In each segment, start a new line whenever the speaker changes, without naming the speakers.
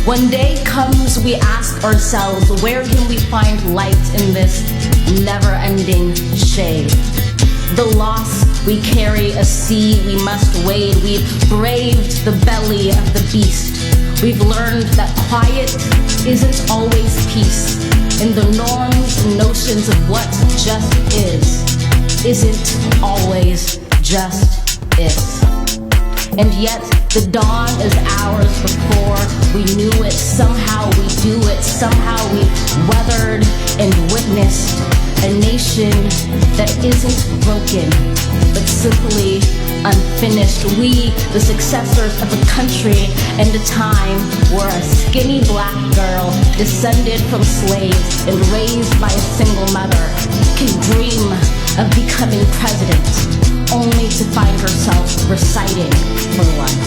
When day comes, we ask ourselves, where can we find light in this never-ending shade? The loss we carry, a sea we must wade. We've braved the belly of the beast. We've learned that quiet isn't always peace. And the norms and notions of what just isn't always just is. And yet the dawn is ours before we knew it. Somehow we do it. Somehow we weathered and witnessed a nation that isn't broken, but simply unfinished. We, the successors of a country and a time where a skinny black girl descended from slaves and raised by a single mother can dream of becoming president, only to find herself reciting for one.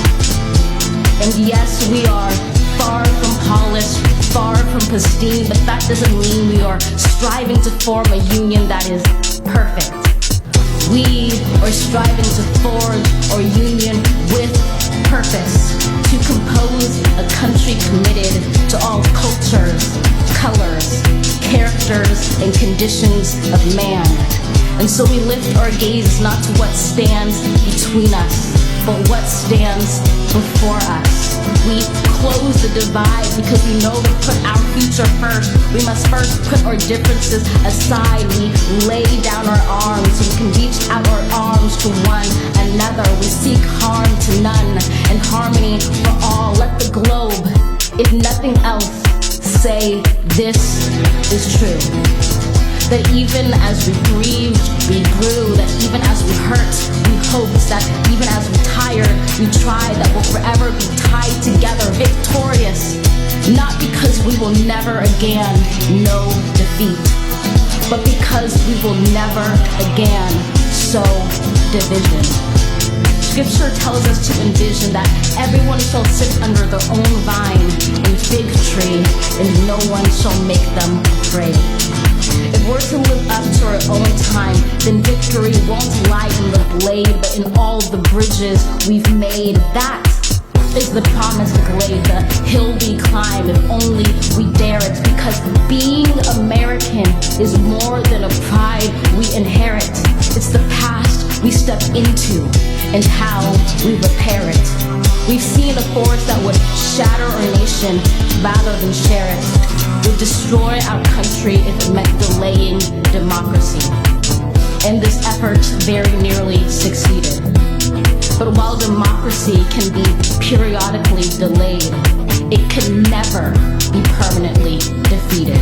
And yes, we are far from polished, far from pristine, but that doesn't mean we are striving to form a union that is perfect. We are striving to forge our union with purpose, to compose a country committed to all cultures, colors, characters, and conditions of man. And so we lift our gaze not to what stands between us, but what stands before us. We close the divide because we know to put our future first. We must first put our differences aside. We lay down our arms so we can reach out our arms to one another. We seek harm to none and harmony for all. Let the globe, if nothing else, say this is true. That even as we grieved, we grew. That even as we hurt, we hoped. That even as we tired, we tried. That we'll forever be tied together, victorious. Not because we will never again know defeat, but because we will never again sow division. Scripture tells us to envision that everyone shall sit under their own vine and fig tree, and no one shall make them afraid. If we're to live up to our own time, then victory won't lie in the blade, but in all the bridges we've made. That is the promised glade, the hill we climb, if only we dare it. Because being American is more than a pride we inherit. It's the past we step into and how we repair it. We've seen a force that would shatter our nation rather than share it. Would destroy our country if it meant delaying democracy. And this effort very nearly succeeded. But while democracy can be periodically delayed, it can never be permanently defeated.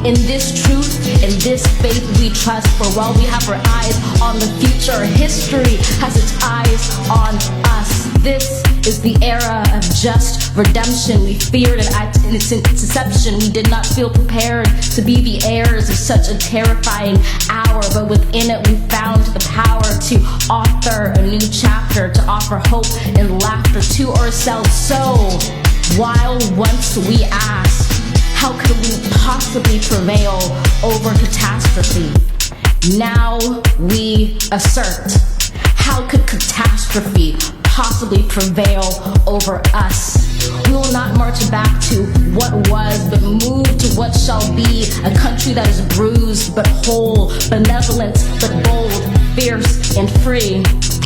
In this truth, in this faith we trust, for while we have our eyes on the future, history has its eyes on us. This is the era of just redemption. We feared it at its inception. We did not feel prepared to be the heirs of such a terrifying hour, but within it we found the power to author a new chapter, to offer hope and laughter to ourselves. So, while once we asked, how could we possibly prevail over catastrophe? Now we assert, how could catastrophe possibly prevail over us? We will not march back to what was, but move to what shall be. A country that is bruised but whole, benevolent but bold, fierce and free.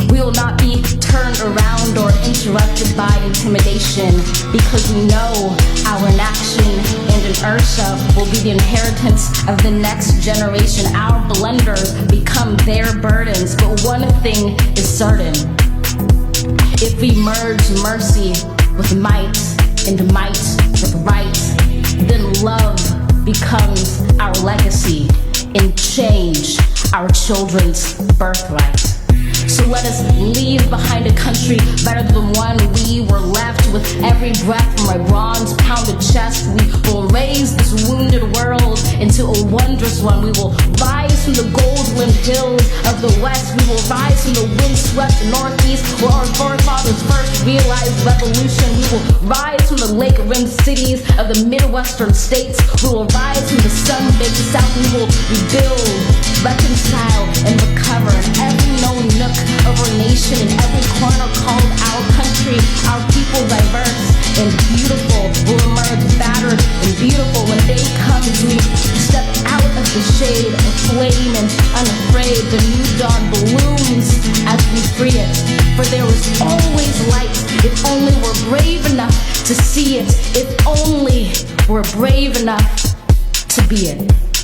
We will not be turned around or interrupted by intimidation, because we know our inaction and inertia will be the inheritance of the next generation. Our blunders become their burdens, but one thing is certain. If we merge mercy with might and might with right, then love becomes our legacy and change our children's birthright. So let us leave behind a country better than one we were left. With every breath from my bronze-pounded chest, we will raise this wounded world into a wondrous one. We will rise from the gold-limbed hills of the west. We will rise from the wind-swept northeast, where our forefathers first realized revolution. We will rise from the lake-rimmed cities of the Midwestern states. We will rise from the sun-baked south. We will rebuild, reconcile, and recover in every known nook of our nation, in every corner called our country. Our people diverse and beautiful will beautiful when day comes. We step out of the shade of flame and unafraid. The new dawn blooms as we free it. For there is always light if only we're brave enough to see it. If only we're brave enough to be it.